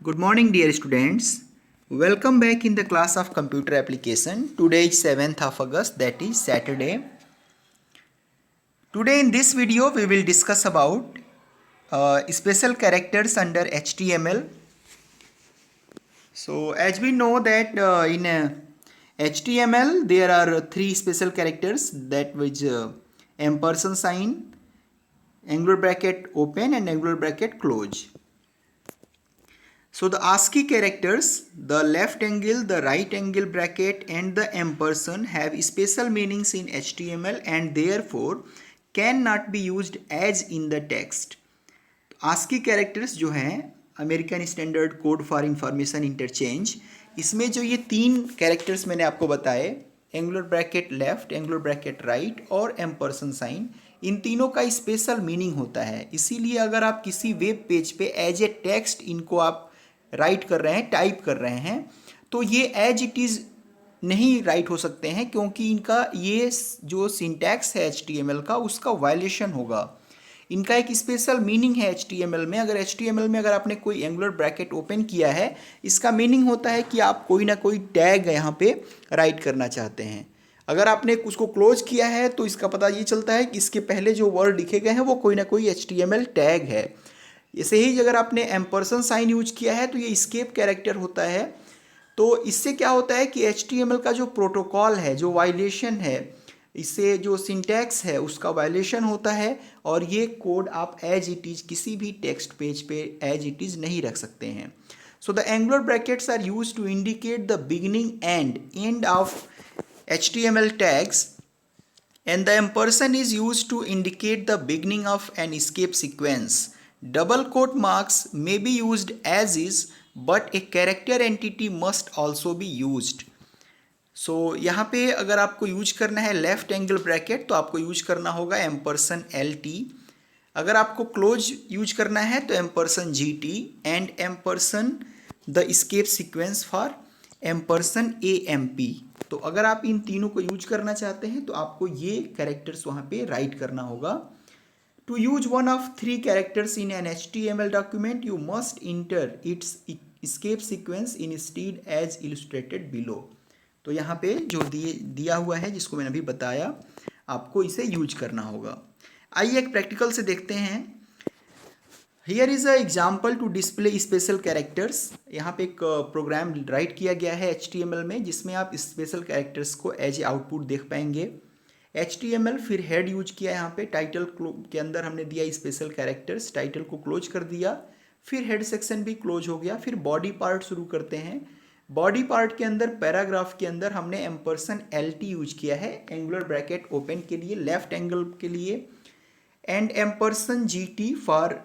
Good morning, dear students. Welcome back in the class of computer application. Today is 7th of August, that is Saturday. Today in this video we will discuss about special characters under HTML. So as we know that in HTML there are three special characters, that which ampersand sign, angular bracket open and angular bracket close. So the ASCII characters, the left angle, the right angle bracket and the ampersand have special meanings in HTML and therefore cannot be used as in the text. ASCII characters जो हैं American standard code for information interchange, इसमें जो ये तीन characters मैंने आपको बताए, angular bracket left, angular bracket right और एम्परसेंड साइन, इन तीनों का स्पेशल मीनिंग होता है. इसीलिए अगर आप किसी वेब पेज पे एज ए टेक्स्ट इनको आप राइट कर रहे हैं, टाइप कर रहे हैं, तो ये एज इट इज़ नहीं राइट हो सकते हैं, क्योंकि इनका ये जो सिंटैक्स है HTML का, उसका वायलेशन होगा. इनका एक स्पेशल मीनिंग है HTML में. अगर HTML में अगर आपने कोई एंगुलर ब्रैकेट ओपन किया है, इसका मीनिंग होता है कि आप कोई ना कोई टैग यहाँ पे राइट करना चाहते हैं. अगर आपने उसको क्लोज किया है तो इसका पता ये चलता है कि इसके पहले जो वर्ड लिखे गए हैं वो कोई ना कोई HTML टैग है. ऐसे ही अगर आपने एम्परसेंड साइन यूज किया है तो ये एस्केप कैरेक्टर होता है. तो इससे क्या होता है कि HTML का जो प्रोटोकॉल है, जो वायलेशन है, इससे जो सिंटैक्स है उसका वायलेशन होता है और ये कोड आप एज इट इज़ किसी भी टेक्स्ट पेज पे एज इट इज़ नहीं रख सकते हैं. So the angular brackets are use to indicate the beginning end end of HTML tags and the ampersand is used to indicate the beginning of an escape sequence. Double quote marks may be used as is, but a character entity must also be used. So यहाँ पे अगर आपको use करना है left angle bracket तो आपको use करना होगा एम्परसेंड LT. अगर आपको क्लोज यूज करना है तो ampersand GT and ampersand the escape sequence for ampersand AMP. तो अगर आप इन तीनों को यूज करना चाहते हैं तो आपको ये कैरेक्टर्स वहाँ पे राइट करना होगा. To use one of three characters in an HTML document, you must enter its escape sequence instead as illustrated below. तो यहाँ पे जो दिया हुआ है, जिसको मैंने अभी बताया, आपको इसे यूज करना होगा. आइए एक प्रैक्टिकल से देखते हैं. Here is a example to display special characters. यहाँ पे एक प्रोग्राम राइट किया गया है HTML में, जिसमें आप स्पेशल कैरेक्टर्स को एज ए आउटपुट देख पाएंगे. HTML फिर हेड यूज किया, यहाँ पे टाइटल के अंदर हमने दिया स्पेशल कैरेक्टर्स, टाइटल को क्लोज कर दिया, फिर हेड सेक्शन भी क्लोज हो गया. फिर बॉडी पार्ट शुरू करते हैं. बॉडी पार्ट के अंदर पैराग्राफ के अंदर हमने एम्परसेंड LT यूज किया है एंगुलर ब्रैकेट ओपन के लिए, लेफ्ट एंगल के लिए, and ampersand GT for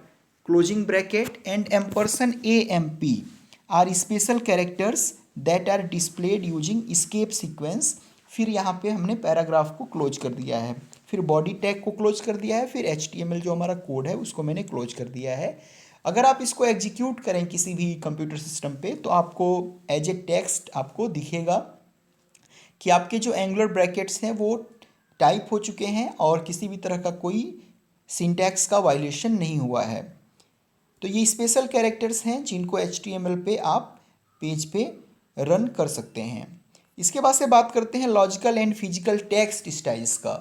closing bracket and ampersand AMP are special characters that are displayed using escape sequence. फिर यहाँ पे हमने पैराग्राफ को क्लोज कर दिया है, फिर बॉडी टैग को क्लोज कर दिया है, फिर HTML जो हमारा कोड है उसको मैंने क्लोज कर दिया है. अगर आप इसको एग्जीक्यूट करें किसी भी कंप्यूटर सिस्टम पे तो आपको एज ए टेक्स्ट आपको दिखेगा कि आपके जो एंगुलर ब्रैकेट्स हैं वो टाइप हो चुके हैं और किसी भी तरह का कोई सिंटैक्स का वायलेशन नहीं हुआ है. तो ये स्पेशल कैरेक्टर्स हैं जिनको HTML पे आप पेज पे रन कर सकते हैं. इसके बाद से बात करते हैं logical and physical text styles का.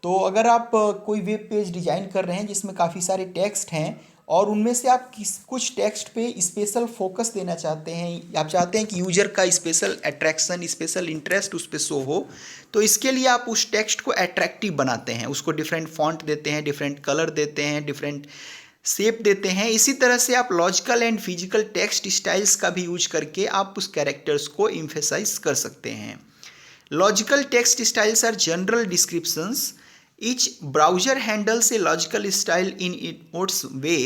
तो अगर आप कोई वेब पेज डिज़ाइन कर रहे हैं जिसमें काफ़ी सारे टेक्स्ट हैं और उनमें से आप कुछ टेक्स्ट पे स्पेशल फोकस देना चाहते हैं, आप चाहते हैं कि यूजर का स्पेशल अट्रैक्शन, स्पेशल इंटरेस्ट उस पर शो हो, तो इसके लिए आप उस टेक्स्ट को अट्रैक्टिव बनाते हैं, उसको डिफरेंट फॉन्ट देते हैं, डिफरेंट कलर देते हैं, डिफरेंट शेप देते हैं. इसी तरह से आप logical and physical text styles का भी यूज करके आप उस कैरेक्टर्स को इम्फेसाइज कर सकते हैं. Logical text styles are general descriptions. Each browser handles a logical style in its way.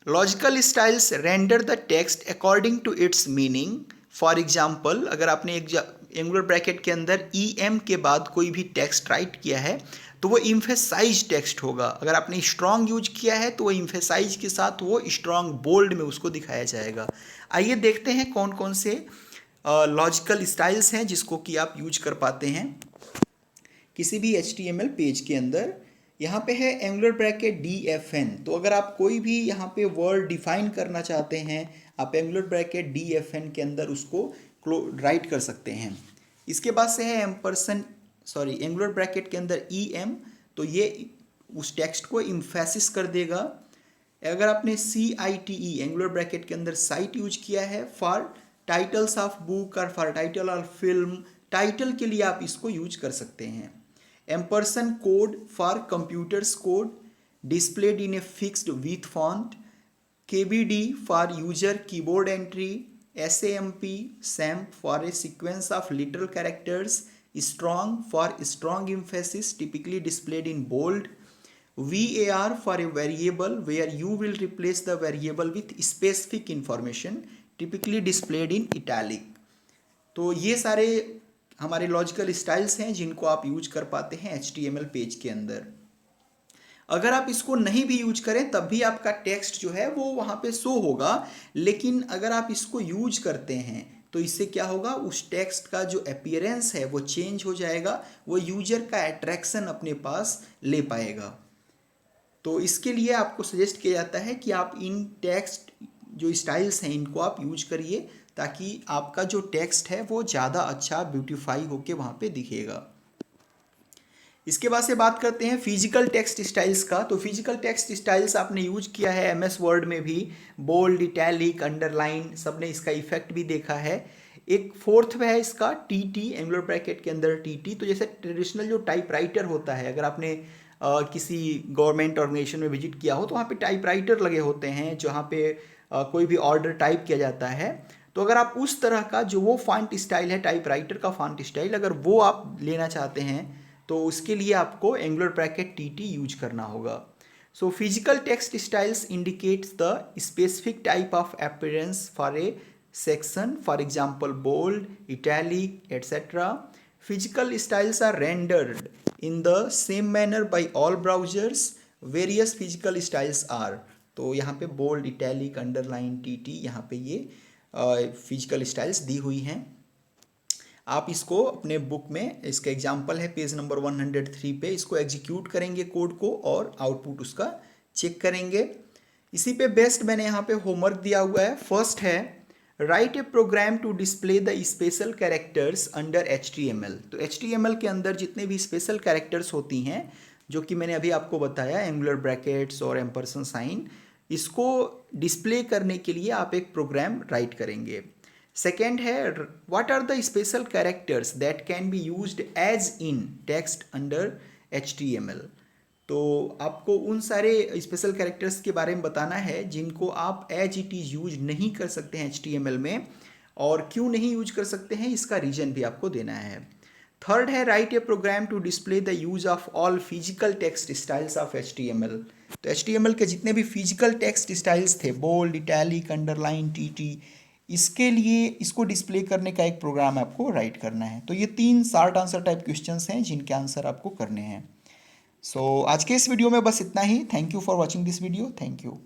Logical styles render the text according to its meaning. For example, अगर आपने एक एंगुलर ब्रैकेट के अंदर EM के बाद कोई भी टेक्स्ट राइट किया है तो वो इम्फेसाइज टेक्स्ट होगा. अगर आपने स्ट्रॉन्ग यूज किया है तो वो इम्फेसाइज के साथ वो स्ट्रॉन्ग बोल्ड में उसको दिखाया जाएगा. आइए देखते हैं कौन कौन से लॉजिकल स्टाइल्स हैं जिसको कि आप यूज कर पाते हैं किसी भी HTML पेज के अंदर. यहाँ पे है एंगुलर ब्रैकेट DFN। तो अगर आप कोई भी यहाँ पे वर्ड डिफाइन करना चाहते हैं, आप एंगुलर ब्रैकेट DFN के अंदर उसको राइट कर सकते हैं। इसके बाद से है एंगुलर ब्रैकेट के अंदर EM। तो ये उस टेक्स्ट को इम्फेसिस कर देगा। अगर आपने CITE एंगुलर ब्रैकेट के अंदर साइट यूज किया है फॉर टाइटल्स ऑफ बुक और for title of film, title के लिए आप इसको यूज कर सकते हैं। Ampersand code for computers code displayed in a fixed width font, KBD for user keyboard entry, SAMP for a sequence of literal characters, strong for strong emphasis typically displayed in bold, VAR for a variable where you will replace the variable with specific information typically displayed in italic। तो ये सारे हमारे logical styles हैं जिनको आप use कर पाते हैं HTML पेज के अंदर। अगर आप इसको नहीं भी यूज करें तब भी आपका टेक्स्ट जो है वो वहाँ पे शो होगा, लेकिन अगर आप इसको यूज करते हैं तो इससे क्या होगा, उस टेक्स्ट का जो अपीयरेंस है वो चेंज हो जाएगा, वो यूजर का अट्रैक्शन अपने पास ले पाएगा। तो इसके लिए आपको सजेस्ट किया जाता है कि आप इन टेक्स्ट जो स्टाइल्स हैं इनको आप यूज करिए, ताकि आपका जो टेक्स्ट है वो ज़्यादा अच्छा ब्यूटीफाई होके वहाँ पे दिखेगा। इसके बाद से बात करते हैं फिजिकल टेक्स्ट स्टाइल्स का। तो फिजिकल टेक्स्ट स्टाइल्स आपने यूज किया है MS वर्ड में भी, बोल्ड, इटैलिक, अंडरलाइन, सबने इसका इफेक्ट भी देखा है। एक फोर्थ में है इसका TT एंगुलर ब्रैकेट के अंदर TT। तो जैसे ट्रेडिशनल जो टाइपराइटर होता है, अगर आपने किसी गवर्नमेंट ऑर्गेनाइजेशन में विजिट किया हो तो वहाँ पे टाइपराइटर लगे होते हैं जहाँ पे कोई भी ऑर्डर टाइप किया जाता है। तो अगर आप उस तरह का जो वो फॉन्ट स्टाइल है, टाइपराइटर का फॉन्ट स्टाइल, अगर वो आप लेना चाहते हैं तो उसके लिए आपको एंगुलर ब्रैकेट TT यूज करना होगा। So physical text styles indicates the specific type of appearance for a section, for example bold, italic etcetera. Physical styles are rendered in the same manner by all browsers. Various physical styles are, तो यहाँ पे bold, italic, underline, TT, यहाँ पे ये physical styles दी हुई हैं। आप इसको अपने बुक में, इसका एग्जाम्पल है पेज नंबर 103 पे, इसको एग्जीक्यूट करेंगे कोड को और आउटपुट उसका चेक करेंगे। इसी पे बेस्ट मैंने यहाँ पे होमवर्क दिया हुआ है। फर्स्ट है write a program to display the special characters under HTML। तो HTML के अंदर जितने भी स्पेशल कैरेक्टर्स होती हैं, जो कि मैंने अभी आपको बताया, एंगुलर ब्रैकेट्स और एम्परसन साइन, इसको डिस्प्ले करने के लिए आप एक प्रोग्राम राइट करेंगे। सेकेंड है what are the special characters that can be used as in text under HTML। तो आपको उन सारे स्पेशल कैरेक्टर्स के बारे में बताना है जिनको आप एज इट इज़ यूज नहीं कर सकते हैं HTML में, और क्यों नहीं यूज कर सकते हैं इसका रीजन भी आपको देना है। थर्ड है write a program to display the use of all physical text styles of HTML। तो HTML के जितने भी फिजिकल टेक्स्ट स्टाइल्स थे, बोल्ड, इटैलिक, अंडरलाइन, TT, इसके लिए इसको डिस्प्ले करने का एक प्रोग्राम आपको राइट करना है। तो ये 3 शॉर्ट आंसर टाइप क्वेश्चंस हैं जिनके आंसर आपको करने हैं। सो आज के इस वीडियो में बस इतना ही। Thank you for watching this video. Thank you.